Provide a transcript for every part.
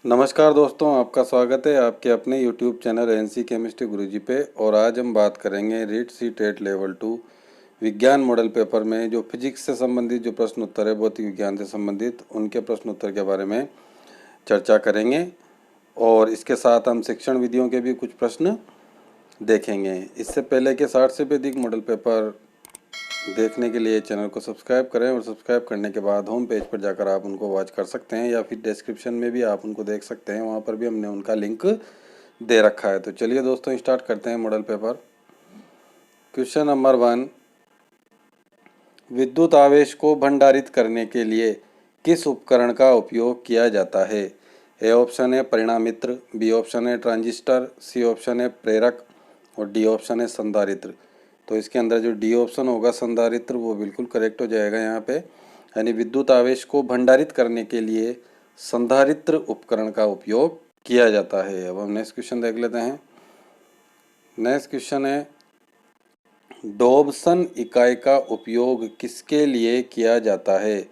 नमस्कार दोस्तों, आपका स्वागत है आपके अपने YouTube चैनल एनसी केमिस्ट्री गुरुजी पे। और आज हम बात करेंगे रीट सी टेट लेवल 2 विज्ञान मॉडल पेपर में जो फिजिक्स से संबंधित जो प्रश्न उत्तर है, भौतिक विज्ञान से संबंधित उनके प्रश्न उत्तर के बारे में चर्चा करेंगे। और इसके साथ हम शिक्षण विधियों के भी कुछ प्रश्न देखेंगे। इससे पहले के 60 से भी अधिक मॉडल पेपर देखने के लिए चैनल को सब्सक्राइब करें और सब्सक्राइब करने के बाद होम पेज पर जाकर आप उनको वॉच कर सकते हैं या फिर डिस्क्रिप्शन में भी आप उनको देख सकते हैं, वहाँ पर भी हमने उनका लिंक दे रखा है। तो चलिए दोस्तों स्टार्ट करते हैं मॉडल पेपर। क्वेश्चन नंबर 1, विद्युत आवेश को भंडारित करने के लिए किस उपकरण का उपयोग किया जाता है? ए ऑप्शन है परिणामित्र, बी ऑप्शन है ट्रांजिस्टर, सी ऑप्शन है प्रेरक और डी ऑप्शन है संधारित्र। तो इसके अंदर जो डी ऑप्शन होगा संधारित्र वो बिल्कुल करेक्ट हो जाएगा यहाँ पे। यानी विद्युत आवेश को भंडारित करने के लिए संधारित्र उपकरण का उपयोग किया जाता है। अब हम नेक्स्ट क्वेश्चन देख लेते हैं। नेक्स्ट क्वेश्चन है, डॉब्सन इकाई का उपयोग किसके लिए किया जाता है?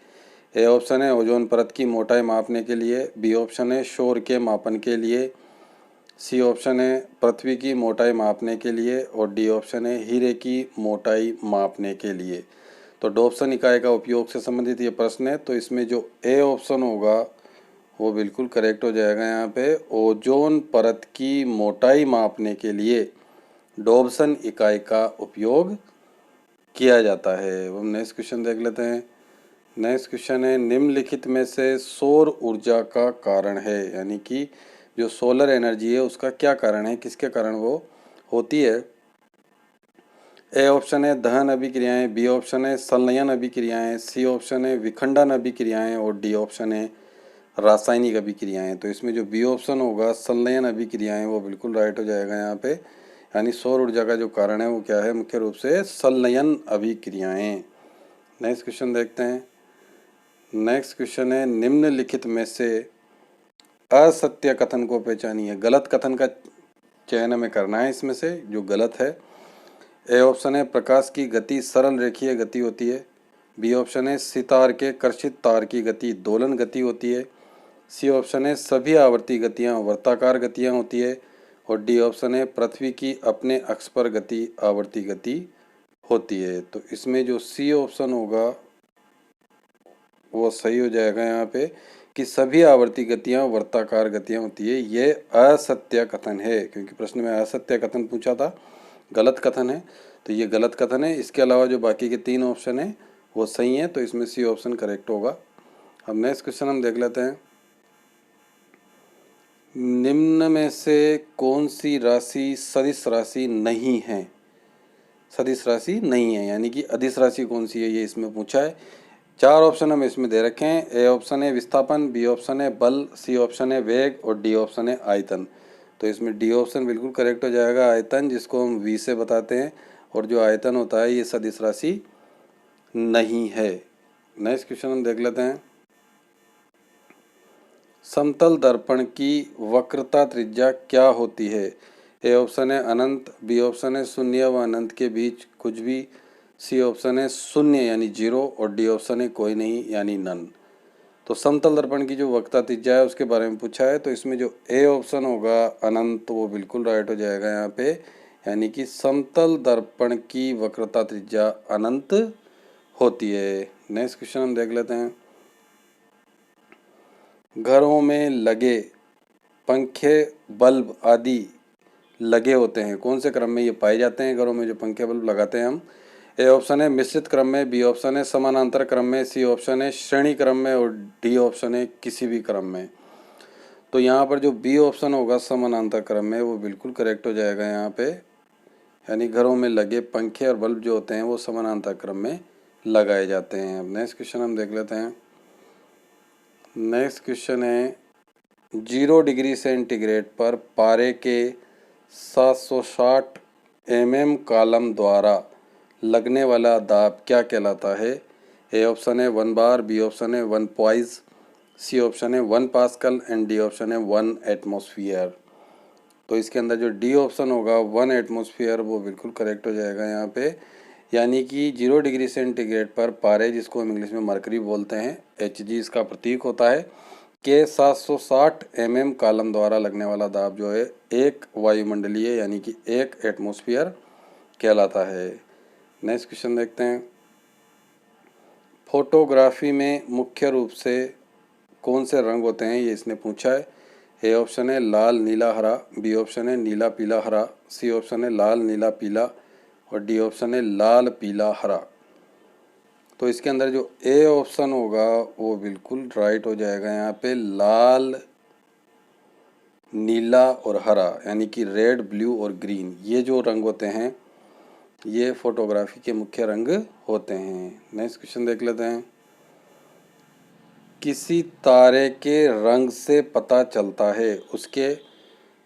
ए ऑप्शन है ओजोन परत की मोटाई मापने के लिए, बी ऑप्शन है शोर के मापन के लिए, सी ऑप्शन है पृथ्वी की मोटाई मापने के लिए और डी ऑप्शन है हीरे की मोटाई मापने के लिए। तो डॉब्सन इकाई का उपयोग से संबंधित ये प्रश्न है, तो इसमें जो ए ऑप्शन होगा वो बिल्कुल करेक्ट हो जाएगा। यहाँ पे ओजोन परत की मोटाई मापने के लिए डॉब्सन इकाई का उपयोग किया जाता है। अब हम नेक्स्ट क्वेश्चन देख लेते हैं। नेक्स्ट क्वेश्चन है, निम्नलिखित में से सौर ऊर्जा का कारण है, यानी कि जो सोलर एनर्जी है उसका क्या कारण है, किसके कारण वो होती है? ए ऑप्शन है दहन अभिक्रियाएं, बी ऑप्शन है संलयन अभिक्रियाएं, सी ऑप्शन है विखंडन अभिक्रियाएं और डी ऑप्शन है रासायनिक अभिक्रियाएं। तो इसमें जो बी ऑप्शन होगा संलयन अभिक्रियाएं वो बिल्कुल राइट हो जाएगा यहाँ पे। यानी सौर ऊर्जा का जो कारण है वो क्या है? मुख्य रूप से संलयन अभिक्रियाएं। नेक्स्ट क्वेश्चन देखते हैं। नेक्स्ट क्वेश्चन है, निम्नलिखित में से असत्य कथन को पहचानिए। गलत कथन का चयन हमें करना है इसमें से जो गलत है। ए ऑप्शन है प्रकाश की गति सरल रेखीय गति होती है, बी ऑप्शन है सितार के कर्षित तार की गति दोलन गति होती है, सी ऑप्शन है सभी आवर्ती गतियां वर्ताकार गतियां होती है और डी ऑप्शन है पृथ्वी की अपने अक्ष पर गति आवर्ती गति होती है। तो इसमें जो सी ऑप्शन होगा वो सही हो जाएगा यहाँ पे कि सभी आवर्ती गतियां वर्ताकार गतियां होती है। ये असत्य कथन है, क्योंकि प्रश्न में असत्य कथन पूछा था, गलत कथन है, तो ये गलत कथन है। इसके अलावा जो बाकी के 3 ऑप्शन है वो सही है, तो इसमें सी ऑप्शन करेक्ट होगा। अब नेक्स्ट क्वेश्चन हम देख लेते हैं। निम्न में से कौन सी राशि सदिश राशि नहीं है? सदिश राशि नहीं है यानी कि अदिश राशि कौन सी है, ये इसमें पूछा है। 4 ऑप्शन हम इसमें दे रखे हैं। ए ऑप्शन है विस्थापन, बी ऑप्शन है बल, सी ऑप्शन है वेग और डी ऑप्शन है आयतन। तो इसमें डी ऑप्शन बिल्कुल करेक्ट हो जाएगा, आयतन, जिसको हम वी से बताते हैं। और जो आयतन होता है ये सदिश राशि नहीं है। नेक्स्ट क्वेश्चन हम देख लेते हैं। समतल दर्पण की वक्रता त्रिज्या क्या होती है? ए ऑप्शन है अनंत, बी ऑप्शन है शून्य व अनंत के बीच कुछ भी, सी ऑप्शन है शून्य यानी 0 और डी ऑप्शन है कोई नहीं यानी नन। तो समतल दर्पण की जो वक्रता त्रिज्या है उसके बारे में पूछा है, तो इसमें जो ए ऑप्शन होगा अनंत वो बिल्कुल राइट हो जाएगा यहाँ पे। यानी कि समतल दर्पण की वक्रता त्रिज्या अनंत होती है। नेक्स्ट क्वेश्चन हम देख लेते हैं। घरों में लगे पंखे बल्ब आदि लगे होते हैं, कौन से क्रम में ये पाए जाते हैं? घरों में जो पंखे बल्ब लगाते हैं हम, ए ऑप्शन है मिश्रित क्रम में, बी ऑप्शन है समानांतर क्रम में, सी ऑप्शन है श्रेणी क्रम में और डी ऑप्शन है किसी भी क्रम में। तो यहाँ पर जो बी ऑप्शन होगा समानांतर क्रम में वो बिल्कुल करेक्ट हो जाएगा यहाँ पे। यानी घरों में लगे पंखे और बल्ब जो होते हैं वो समानांतर क्रम में लगाए जाते हैं। अब नेक्स्ट क्वेश्चन हम देख लेते हैं। नेक्स्ट क्वेश्चन है, 0 डिग्री सेंटीग्रेड पर पारे के 760 mm कॉलम द्वारा लगने वाला दाब क्या कहलाता है? ए ऑप्शन है 1 बार, बी ऑप्शन है 1 पॉइज, सी ऑप्शन है 1 पास्कल एंड डी ऑप्शन है 1 एटमॉस्फेयर। तो इसके अंदर जो डी ऑप्शन होगा 1 एटमॉस्फेयर वो बिल्कुल करेक्ट हो जाएगा यहाँ पे। यानी कि 0 डिग्री सेंटीग्रेड पर पारे, जिसको हम इंग्लिश में मरकरी बोलते हैं, Hg इसका प्रतीक होता है, के 760 mm कॉलम द्वारा लगने वाला दाब जो है एक वायुमंडलीय यानी कि एक एटमॉस्फेयर कहलाता है। नेक्स्ट क्वेश्चन देखते हैं। फोटोग्राफी में मुख्य रूप से कौन से रंग होते हैं, ये इसने पूछा है। ए ऑप्शन है लाल नीला हरा, बी ऑप्शन है नीला पीला हरा, सी ऑप्शन है लाल नीला पीला और डी ऑप्शन है लाल पीला हरा। तो इसके अंदर जो ए ऑप्शन होगा वो बिल्कुल राइट हो जाएगा। यहाँ पे लाल नीला और हरा यानी कि रेड ब्लू और ग्रीन, ये जो रंग होते हैं ये फोटोग्राफी के मुख्य रंग होते हैं। नेक्स्ट क्वेश्चन देख लेते हैं। किसी तारे के रंग से पता चलता है उसके,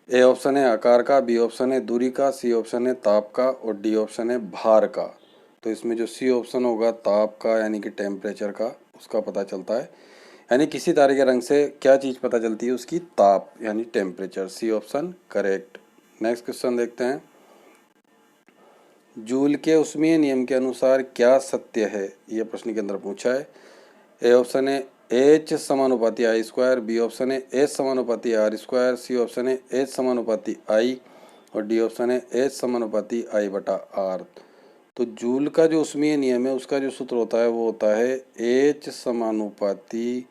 ए ऑप्शन है आकार का, बी ऑप्शन है दूरी का, सी ऑप्शन है ताप का और डी ऑप्शन है भार का। तो इसमें जो सी ऑप्शन होगा ताप का यानी कि टेम्परेचर का, उसका पता चलता है। यानी किसी तारे के रंग से क्या चीज़ पता चलती है, उसकी ताप यानी temperature. C option correct. Next question देखते हैं। जूल के ऊष्मीय नियम के अनुसार क्या सत्य है, यह प्रश्न के अंदर पूछा है। ए ऑप्शन है H समानुपाती आई स्क्वायर, बी ऑप्शन है H समानुपाती आर स्क्वायर, सी ऑप्शन है H समानुपाती आई और डी ऑप्शन है H समानुपाती आई बटा आर। तो जूल का जो ऊष्मीय नियम है उसका जो सूत्र होता है वो होता है H समानुपाती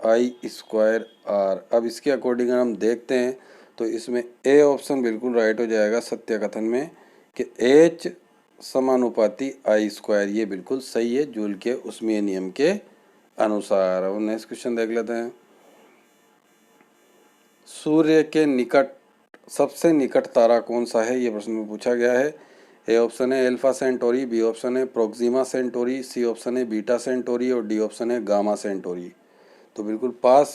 आई स्क्वायर आर। अब इसके अकॉर्डिंग हम देखते हैं तो इसमें ए ऑप्शन बिल्कुल राइट हो जाएगा सत्य कथन में कि H समानुपाती आई स्क्वायर, ये बिल्कुल सही है जूल के ऊष्मीय नियम के अनुसार। अब नेक्स्ट क्वेश्चन देख लेते हैं। सूर्य के निकट सबसे निकट तारा कौन सा है, ये प्रश्न में पूछा गया है। ए ऑप्शन है एल्फा सेंटोरी, बी ऑप्शन है प्रोक्सिमा सेंटोरी, सी ऑप्शन है बीटा सेंटोरी और डी ऑप्शन है गामा सेंटोरी। तो बिल्कुल पास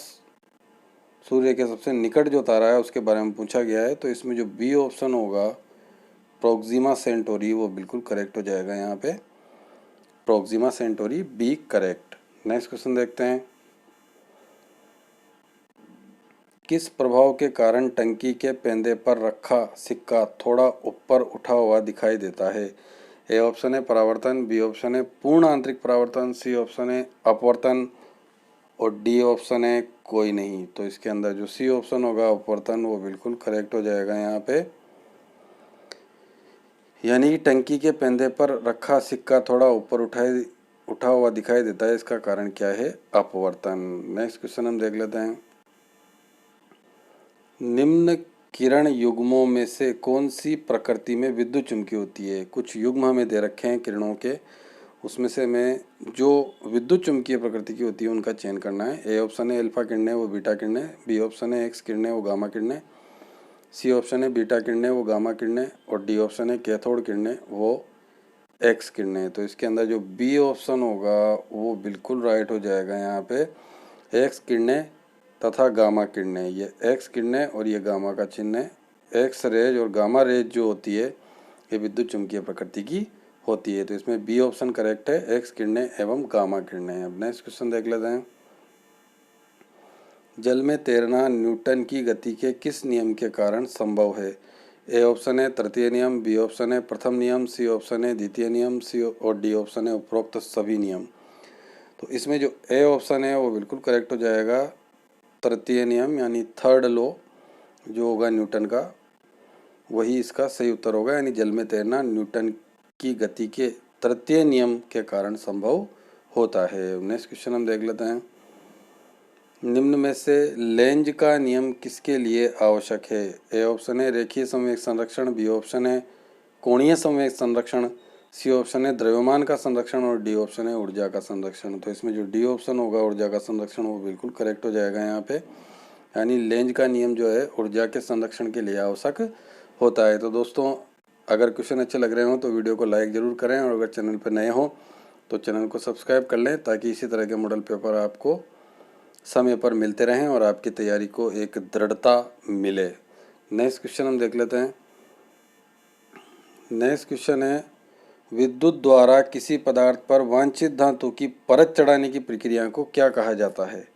सूर्य के सबसे निकट जो तारा है उसके बारे में पूछा गया है। तो इसमें जो बी ऑप्शन होगा प्रोक्सिमा सेंटोरी, वो बिल्कुल करेक्ट हो जाएगा। यहाँ पे Proxima Centauri B correct. Next question देखते हैं। किस प्रभाव के कारण टंकी के पेंदे पर रखा सिक्का थोड़ा ऊपर उठा हुआ दिखाई देता है। ए ऑप्शन है परावर्तन, बी ऑप्शन है पूर्ण आंतरिक परावर्तन, सी ऑप्शन है अपवर्तन और डी ऑप्शन है कोई नहीं। तो इसके अंदर जो सी ऑप्शन होगा अपवर्तन, वो बिल्कुल करेक्ट हो जाएगा यहाँ पे। यानी टंकी के पेंदे पर रखा सिक्का थोड़ा ऊपर उठा हुआ दिखाई देता है, इसका कारण क्या है, अपवर्तन। नेक्स्ट क्वेश्चन हम देख लेते हैं। निम्न किरण युग्मों में से कौन सी प्रकृति में विद्युत चुम्बकीय होती है। कुछ युग्म हमें दे रखे हैं किरणों के, उसमें से मैं जो विद्युत चुम्बकीय प्रकृति की होती है उनका चयन करना है। ए ऑप्शन है अल्फा किरणें वो बीटा किरणें, बी ऑप्शन है एक्स किरणें वो गामा किरणें, सी ऑप्शन है बीटा किरणें वो गामा किरणें और डी ऑप्शन है कैथोड किरणें वो एक्स किरणें। तो इसके अंदर जो बी ऑप्शन होगा वो बिल्कुल राइट हो जाएगा। यहाँ पे एक्स किरणें तथा गामा किरणें, ये एक्स किरणें और ये गामा का चिन्ह है। एक्स रेज और गामा रेज जो होती है ये विद्युत चुम्बकीय प्रकृति की होती है। तो इसमें बी ऑप्शन करेक्ट है, एक्स किरणें एवं गामा किरणें। अब नेक्स्ट क्वेश्चन देख लेते हैं। जल में तैरना न्यूटन की गति के किस नियम के कारण संभव है। ए ऑप्शन है तृतीय नियम, बी ऑप्शन है प्रथम नियम, सी ऑप्शन है द्वितीय नियम, सी और डी ऑप्शन है उपरोक्त सभी नियम। तो इसमें जो ए ऑप्शन है वो बिल्कुल करेक्ट हो जाएगा, तृतीय नियम यानी थर्ड लॉ जो होगा न्यूटन का, वही इसका सही उत्तर होगा। यानी जल में तैरना न्यूटन की गति के तृतीय नियम के कारण संभव होता है। नेक्स्ट क्वेश्चन हम देख लेते हैं। निम्न में से लेंज का नियम किसके लिए आवश्यक है। ए ऑप्शन है रेखीय संवेग संरक्षण, बी ऑप्शन है कोणीय संवेग संरक्षण, सी ऑप्शन है द्रव्यमान का संरक्षण और डी ऑप्शन है ऊर्जा का संरक्षण। तो इसमें जो डी ऑप्शन होगा ऊर्जा का संरक्षण, वो बिल्कुल करेक्ट हो जाएगा यहाँ पे। यानी लेंज का नियम जो है ऊर्जा के संरक्षण के लिए आवश्यक होता है। तो दोस्तों अगर क्वेश्चन अच्छे लग रहे हो तो वीडियो को लाइक ज़रूर करें और अगर चैनल पर नए हो तो चैनल को सब्सक्राइब कर लें ताकि इसी तरह के मॉडल पेपर आपको समय पर मिलते रहें और आपकी तैयारी को एक दृढ़ता मिले। नेक्स्ट क्वेश्चन हम देख लेते हैं। नेक्स्ट क्वेश्चन है विद्युत द्वारा किसी पदार्थ पर वांछित धातु की परत चढ़ाने की प्रक्रिया को क्या कहा जाता है।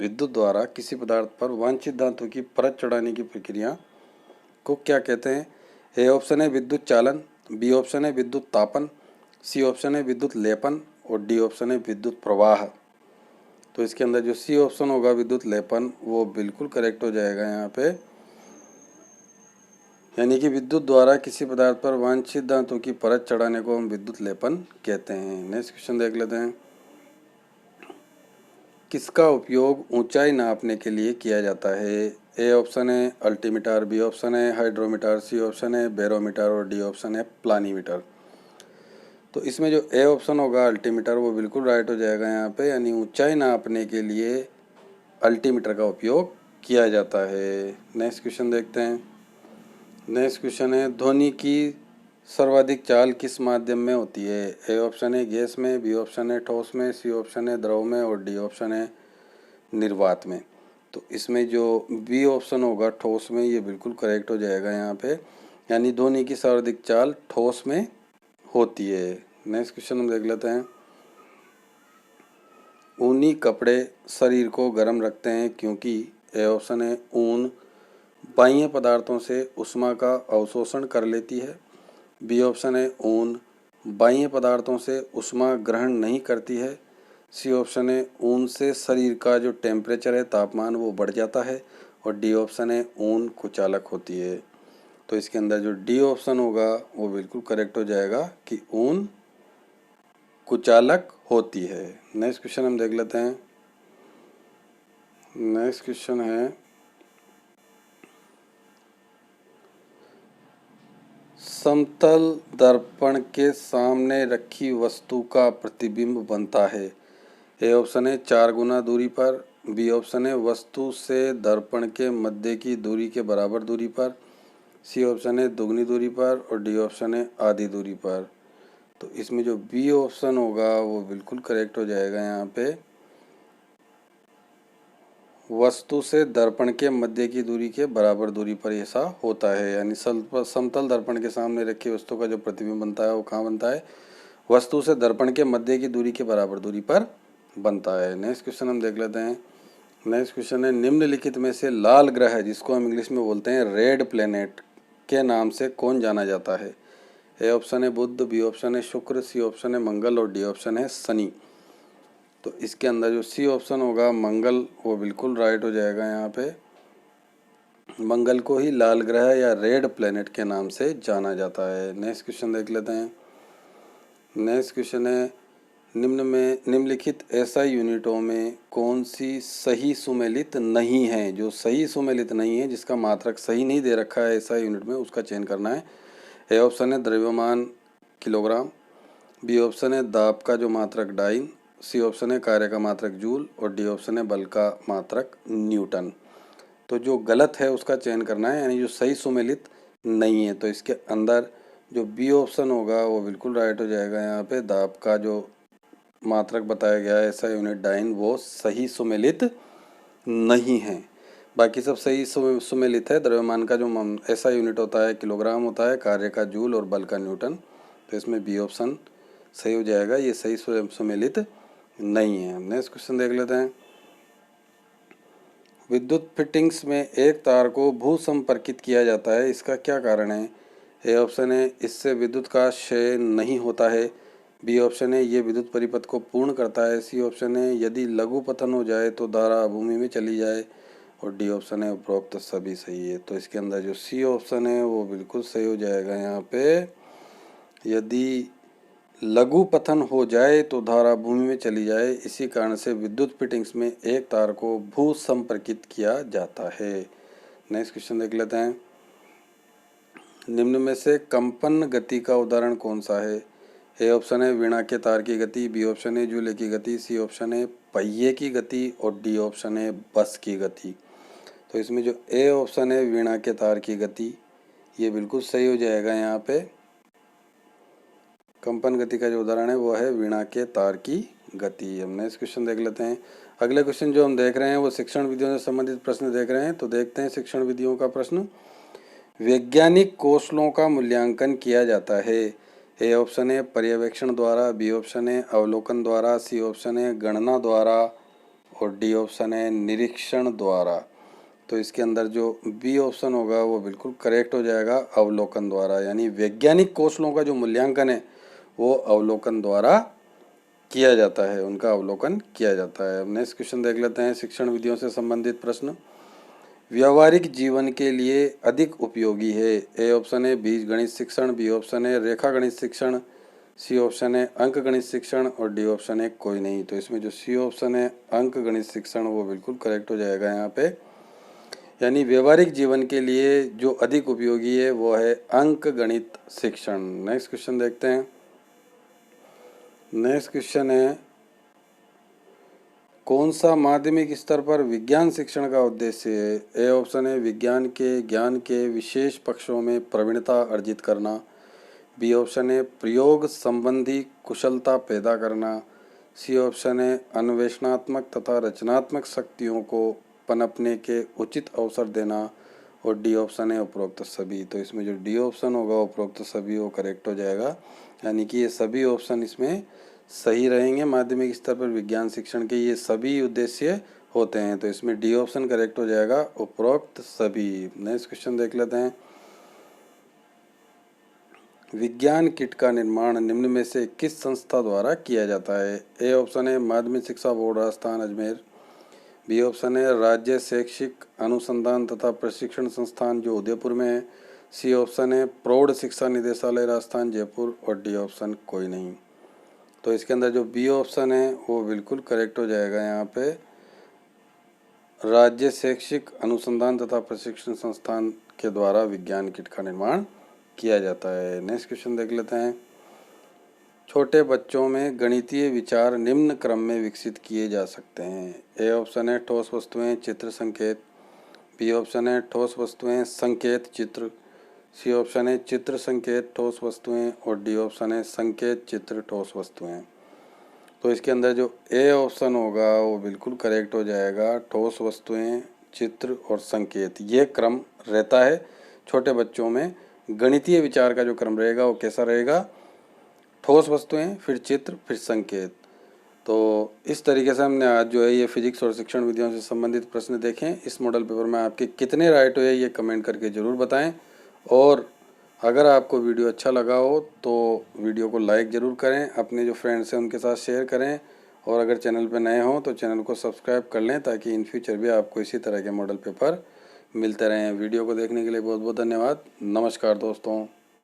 विद्युत द्वारा किसी पदार्थ पर वांछित धातु की परत चढ़ाने की प्रक्रिया को क्या कहते हैं। ए ऑप्शन है विद्युत चालन, बी ऑप्शन है विद्युत तापन, सी ऑप्शन है विद्युत लेपन और डी ऑप्शन है विद्युत प्रवाह। तो इसके अंदर जो सी ऑप्शन होगा विद्युत लेपन वो बिल्कुल करेक्ट हो जाएगा यहाँ पे, यानी कि विद्युत द्वारा किसी पदार्थ पर वांछित धातु की परत चढ़ाने को हम विद्युत लेपन कहते हैं। नेक्स्ट क्वेश्चन देख लेते हैं। किसका उपयोग ऊंचाई नापने के लिए किया जाता है? ए ऑप्शन है अल्टीमीटर, बी ऑप्शन है हाइड्रोमीटर, सी ऑप्शन है बैरोमीटर और डी ऑप्शन है प्लानीमीटर। तो इसमें जो ए ऑप्शन होगा अल्टीमीटर वो बिल्कुल राइट हो जाएगा यहाँ पे, यानी ऊंचाई नापने के लिए अल्टीमीटर का उपयोग किया जाता है। नेक्स्ट क्वेश्चन देखते हैं। नेक्स्ट क्वेश्चन है ध्वनि की सर्वाधिक चाल किस माध्यम में होती है? ए ऑप्शन है गैस में, बी ऑप्शन है ठोस में, सी ऑप्शन है द्रव में और डी ऑप्शन है निर्वात में। तो इसमें जो बी ऑप्शन होगा ठोस में, ये बिल्कुल करेक्ट हो जाएगा यहाँ पे, यानी ध्वनि की सर्वाधिक चाल ठोस में होती है। नेक्स्ट क्वेश्चन हम देख लेते हैं। ऊनी कपड़े शरीर को गर्म रखते हैं क्योंकि ए ऑप्शन है ऊन बाह्य पदार्थों से ऊष्मा का अवशोषण कर लेती है, बी ऑप्शन है ऊन बाह्य पदार्थों से ऊष्मा ग्रहण नहीं करती है, सी ऑप्शन है ऊन से शरीर का जो टेम्परेचर है तापमान वो बढ़ जाता है और डी ऑप्शन है ऊन कुचालक होती है। तो इसके अंदर जो डी ऑप्शन होगा वो बिल्कुल करेक्ट हो जाएगा कि ऊन कुचालक होती है। नेक्स्ट क्वेश्चन हम देख लेते हैं। नेक्स्ट क्वेश्चन है समतल दर्पण के सामने रखी वस्तु का प्रतिबिंब बनता है। ए ऑप्शन है 4 गुना दूरी पर, बी ऑप्शन है वस्तु से दर्पण के मध्य की दूरी के बराबर दूरी पर, सी ऑप्शन है दुगनी दूरी पर और डी ऑप्शन है आधी दूरी पर। तो इसमें जो बी ऑप्शन होगा वो बिल्कुल करेक्ट हो जाएगा यहाँ पे, वस्तु से दर्पण के मध्य की दूरी के बराबर दूरी पर ऐसा होता है, यानी समतल दर्पण के सामने रखी वस्तु का जो प्रतिबिंब बनता है वो कहाँ बनता है? वस्तु से दर्पण के मध्य की दूरी के बराबर दूरी पर बनता है। नेक्स्ट क्वेश्चन हम देख लेते हैं। नेक्स्ट क्वेश्चन है निम्नलिखित में से लाल ग्रह जिसको हम इंग्लिश में बोलते हैं रेड प्लेनेट के नाम से कौन जाना जाता है? ए ऑप्शन है बुध, बी ऑप्शन है शुक्र, सी ऑप्शन है मंगल और डी ऑप्शन है शनि। तो इसके अंदर जो सी ऑप्शन होगा मंगल वो बिल्कुल राइट हो जाएगा यहाँ पे, मंगल को ही लाल ग्रह या रेड प्लेनेट के नाम से जाना जाता है। नेक्स्ट क्वेश्चन देख लेते हैं। नेक्स्ट क्वेश्चन है निम्नलिखित एसआई यूनिटों में कौन सी सही सुमेलित नहीं है? जो सही सुमेलित नहीं है, जिसका मात्रक सही नहीं दे रखा है एसआई यूनिट में, उसका चयन करना है। ए ऑप्शन है द्रव्यमान किलोग्राम, बी ऑप्शन है दाब का जो मात्रक डाइन, सी ऑप्शन है कार्य का मात्रक जूल और डी ऑप्शन है बल का मात्रक न्यूटन। तो जो गलत है उसका चयन करना है, यानी जो सही सुमेलित नहीं है। तो इसके अंदर जो बी ऑप्शन होगा वो बिल्कुल राइट हो जाएगा यहाँ पे, दाब का जो मात्रक बताया गया है ऐसा यूनिट डाइन वो सही सुमेलित नहीं है। बाकी सब सही सुमेलित है। द्रव्यमान का जो ऐसा यूनिट होता है किलोग्राम होता है, कार्य का जूल और बल का न्यूटन। तो इसमें बी ऑप्शन सही हो जाएगा, ये सही सुमेलित नहीं है। नेक्स्ट क्वेश्चन देख लेते हैं। विद्युत फिटिंग्स में एक तार को भू संपर्कित किया जाता है, इसका क्या कारण है? ए ऑप्शन है इससे विद्युत का क्षय नहीं होता है, बी ऑप्शन है ये विद्युत परिपथ को पूर्ण करता है, सी ऑप्शन है यदि लघु पतन हो जाए तो धारा भूमि में चली जाए और डी ऑप्शन है उपरोक्त सभी सही है। तो इसके अंदर जो सी ऑप्शन है वो बिल्कुल सही हो जाएगा यहाँ पे, यदि लघु पतन हो जाए तो धारा भूमि में चली जाए, इसी कारण से विद्युत फिटिंग्स में एक तार को भू संपर्कित किया जाता है। नेक्स्ट क्वेश्चन देख लेते हैं। निम्न में से कंपन गति का उदाहरण कौन सा है? ए ऑप्शन है वीणा के तार की गति, बी ऑप्शन है झूले की गति, सी ऑप्शन है पहिए की गति और डी ऑप्शन है बस की गति। तो इसमें जो ए ऑप्शन है वीणा के तार की गति, ये बिल्कुल सही हो जाएगा यहाँ पे। कंपन गति का जो उदाहरण है वो है वीणा के तार की गति। हम नेक्स्ट क्वेश्चन देख लेते हैं। अगले क्वेश्चन जो हम देख रहे हैं वो शिक्षण विधियों से संबंधित प्रश्न देख रहे हैं। तो देखते हैं शिक्षण विधियों का प्रश्न। वैज्ञानिक कौशलों का मूल्यांकन किया जाता है। ए ऑप्शन है पर्यवेक्षण द्वारा, बी ऑप्शन है अवलोकन द्वारा, सी ऑप्शन है गणना द्वारा और डी ऑप्शन है निरीक्षण द्वारा। तो इसके अंदर जो बी ऑप्शन होगा वो बिल्कुल करेक्ट हो जाएगा, अवलोकन द्वारा, यानी वैज्ञानिक कौशलों का जो मूल्यांकन है वो अवलोकन द्वारा किया जाता है, उनका अवलोकन किया जाता है। अब नेक्स्ट क्वेश्चन देख लेते हैं, शिक्षण विधियों से संबंधित प्रश्न। व्यवहारिक जीवन के लिए अधिक उपयोगी है। ए ऑप्शन है बीज गणित शिक्षण, बी ऑप्शन है रेखा गणित शिक्षण, सी ऑप्शन है अंक गणित शिक्षण और डी ऑप्शन है कोई नहीं। तो इसमें जो सी ऑप्शन है अंक गणित शिक्षण वो बिल्कुल करेक्ट हो जाएगा यहाँ पे। यानी व्यवहारिक जीवन के लिए जो अधिक उपयोगी है वो है अंक गणित शिक्षण। नेक्स्ट क्वेश्चन देखते हैं। नेक्स्ट क्वेश्चन है, कौन सा माध्यमिक स्तर पर विज्ञान शिक्षण का उद्देश्य है। ए ऑप्शन है विज्ञान के ज्ञान के विशेष पक्षों में प्रवीणता अर्जित करना, बी ऑप्शन है प्रयोग संबंधी कुशलता पैदा करना, सी ऑप्शन है अन्वेषणात्मक तथा रचनात्मक शक्तियों को पनपने के उचित अवसर देना और डी ऑप्शन है उपरोक्त सभी। तो इसमें जो डी ऑप्शन होगा उपरोक्त सभी वो करेक्ट हो जाएगा। यानी कि ये सभी ऑप्शन इसमें सही रहेंगे। माध्यमिक स्तर पर विज्ञान शिक्षण के ये सभी उद्देश्य होते हैं, तो इसमें डी ऑप्शन करेक्ट हो जाएगा उपरोक्त सभी। नेक्स्ट क्वेश्चन देख लेते हैं। विज्ञान किट का निर्माण निम्न में से किस संस्था द्वारा किया जाता है। ए ऑप्शन है माध्यमिक शिक्षा board Rajasthan Ajmer, B option है राज्य शैक्षिक अनुसंधान तथा प्रशिक्षण संस्थान जो उदयपुर में है, सी ऑप्शन है प्रौढ़ शिक्षा निदेशालय राजस्थान जयपुर और डी ऑप्शन कोई नहीं। तो इसके अंदर जो बी ऑप्शन है वो बिल्कुल करेक्ट हो जाएगा। यहाँ पे राज्य शैक्षिक अनुसंधान तथा प्रशिक्षण संस्थान के द्वारा विज्ञान किट का निर्माण किया जाता है। नेक्स्ट क्वेश्चन देख लेते हैं। छोटे बच्चों में गणितीय विचार निम्न क्रम में विकसित किए जा सकते हैं। ए ऑप्शन है ठोस वस्तुएं चित्र संकेत, बी ऑप्शन है ठोस वस्तुएं संकेत चित्र, सी ऑप्शन है चित्र संकेत ठोस वस्तुएं और डी ऑप्शन है संकेत चित्र ठोस वस्तुएं। तो इसके अंदर जो ए ऑप्शन होगा वो बिल्कुल करेक्ट हो जाएगा। ठोस वस्तुएं चित्र और संकेत ये क्रम रहता है छोटे बच्चों में। गणितीय विचार का जो क्रम रहेगा वो कैसा रहेगा, ठोस वस्तुएं फिर चित्र फिर संकेत। तो इस तरीके से हमने आज जो है ये फिजिक्स और शिक्षण विधियों से संबंधित प्रश्न देखें। इस मॉडल पेपर में आपके कितने राइट हुए ये कमेंट करके ज़रूर बताएं। और अगर आपको वीडियो अच्छा लगा हो तो वीडियो को लाइक ज़रूर करें, अपने जो फ्रेंड्स हैं उनके साथ शेयर करें और अगर चैनल पर नए हों तो चैनल को सब्सक्राइब कर लें ताकि इन फ्यूचर भी आपको इसी तरह के मॉडल पेपर मिलते रहें। वीडियो को देखने के लिए बहुत बहुत धन्यवाद। नमस्कार दोस्तों।